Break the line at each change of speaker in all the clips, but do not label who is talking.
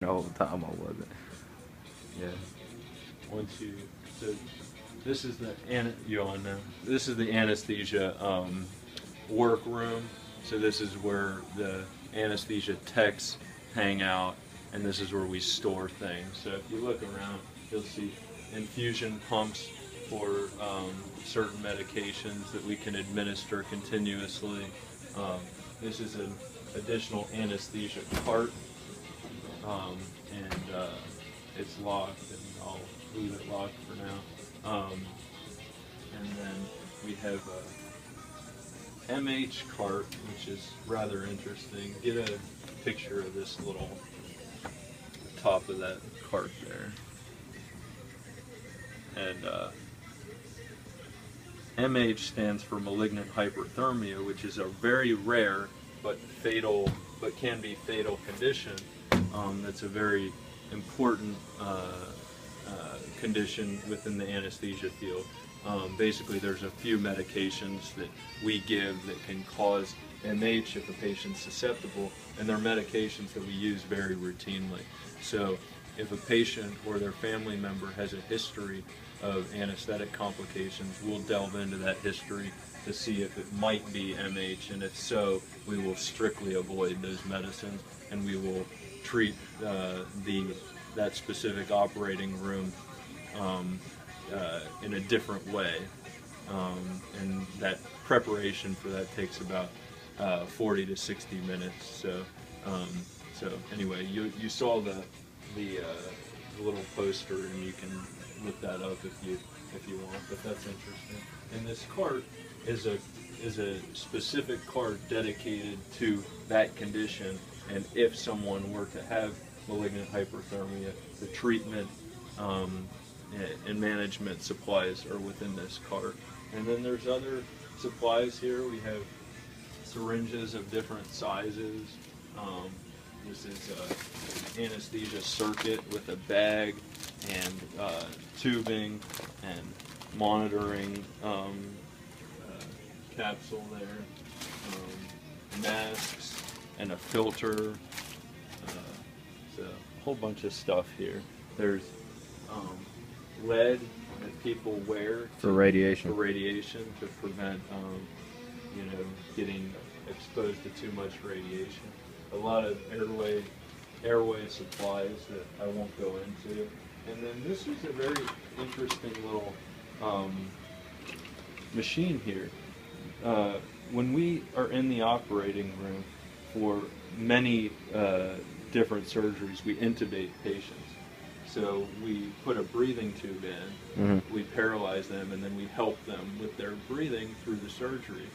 the whole time I wasn't.
Yeah. Once you, so this is the, you on now? This is the anesthesia workroom. So this is where the anesthesia techs hang out, and this is where we store things. So if you look around, you'll see infusion pumps for certain medications that we can administer continuously. This is an additional anesthesia cart, and it's locked, and I'll leave it locked for now. And then we have a MH cart, which is rather interesting. Get a picture of this little top of that cart there. And MH stands for malignant hyperthermia, which is a very rare but fatal, but can be fatal condition. That's a very important condition within the anesthesia field. Basically, there's a few medications that we give that can cause MH if a patient's susceptible, and they're medications that we use very routinely. So if a patient or their family member has a history of anesthetic complications, we'll delve into that history to see if it might be MH, and if so, we will strictly avoid those medicines, and we will treat that specific operating room in a different way, and that preparation for that takes about 40 to 60 minutes. So anyway, you saw the little poster, and you can look that up if you want. But that's interesting. And this cart is a specific cart dedicated to that condition. And if someone were to have malignant hyperthermia, the treatment and management supplies are within this cart. And then there's other supplies here. We have syringes of different sizes. This is an anesthesia circuit with a bag and tubing and monitoring capsule there, masks and a filter. So a whole bunch of stuff here. There's lead that people wear
For radiation.
to prevent getting exposed to too much radiation. A lot of airway supplies that I won't go into. And then this is a very interesting little machine here. When we are in the operating room for many different surgeries, we intubate patients. So we put a breathing tube in, we paralyze them, and then we help them with their breathing through the surgery,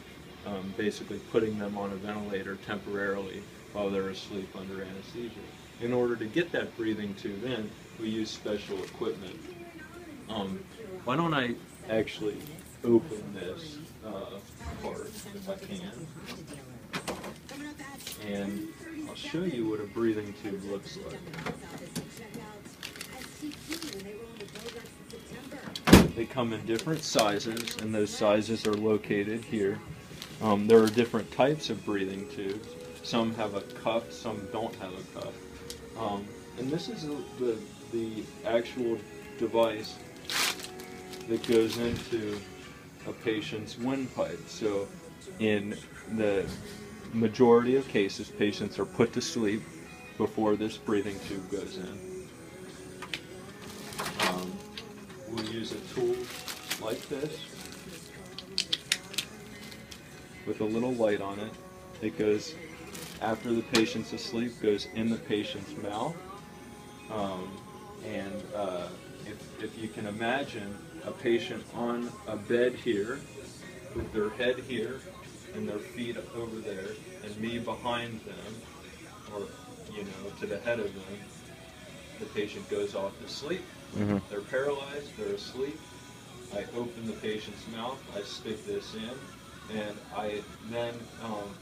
basically putting them on a ventilator temporarily while they're asleep under anesthesia. In order to get that breathing tube in, we use special equipment. Why don't I actually open this part if I can, and I'll show you what a breathing tube looks like. They come in different sizes, and those sizes are located here. There are different types of breathing tubes. Some have a cuff, some don't have a cuff. And this is the actual device that goes into a patient's windpipe. So in the majority of cases, patients are put to sleep before this breathing tube goes in. We'll use a tool like this with a little light on it. It goes, after the patient's asleep, goes in the patient's mouth. If you can imagine a patient on a bed here, with their head here, and their feet over there, and me behind them, or to the head of them, the patient goes off to sleep. They're paralyzed, they're asleep. I open the patient's mouth, I stick this in, and I then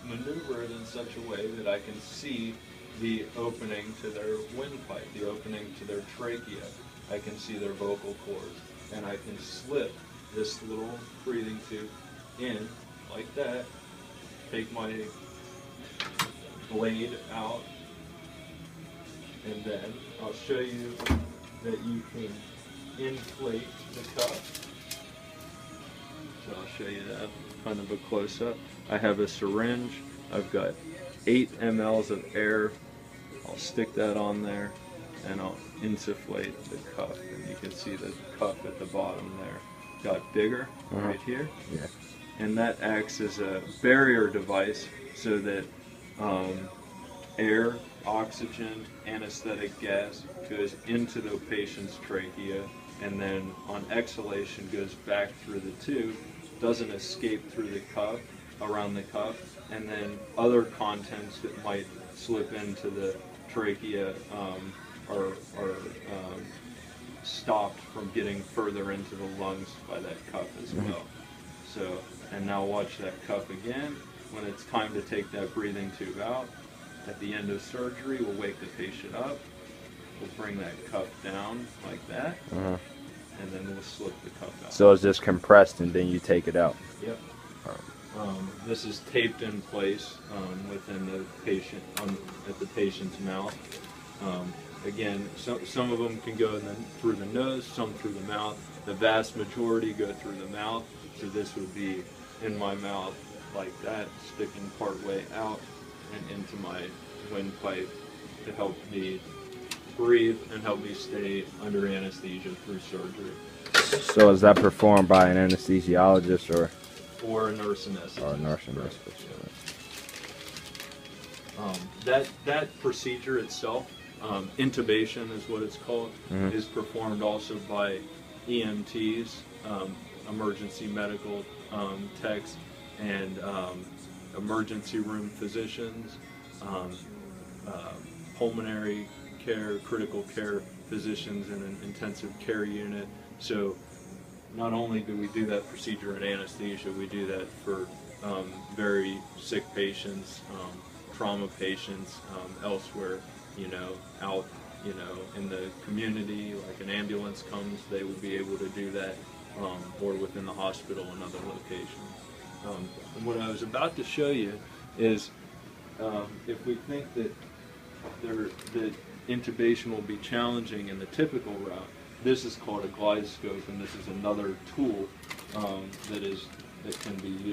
maneuver it in such a way that I can see the opening to their windpipe, the opening to their trachea. I can see their vocal cords, and I can slip this little breathing tube in like that, take my blade out, And then I'll show you that you can inflate the cuff. So I'll show you that kind of a close-up. I have a syringe. I've got 8 mLs of air. I'll stick that on there and I'll insufflate the cuff. And you can see the cuff at the bottom there got bigger right here.
Yeah.
And that acts as a barrier device so that air, oxygen, anesthetic gas goes into the patient's trachea, and then on exhalation goes back through the tube, doesn't escape through the cuff, around the cuff, and then other contents that might slip into the trachea are stopped from getting further into the lungs by that cuff as well. So, and now watch that cuff again. When it's time to take that breathing tube out, at the end of surgery, we'll wake the patient up. We'll bring that cuff down like that, and then we'll slip the cuff out.
So it's just compressed and then you take it out?
Yep. This is taped in place within the patient, at the patient's mouth. Again, some of them can go through the nose, some through the mouth. The vast majority go through the mouth, so this would be in my mouth like that, sticking part way out and into my windpipe to help me breathe and help me stay under anesthesia through surgery.
So is that performed by an anesthesiologist
or a nurse anesthetist?
Or a nurse anesthetist.
That procedure itself, intubation is what it's called, is performed also by EMTs, emergency medical techs, and emergency room physicians, pulmonary care, critical care physicians in an intensive care unit. So not only do we do that procedure in anesthesia, we do that for very sick patients, trauma patients, elsewhere, out, in the community, like an ambulance comes, they would be able to do that, or within the hospital and other locations. And what I was about to show you is if we think that that intubation will be challenging in the typical route, this is called a glide scope, and this is another tool that can be used.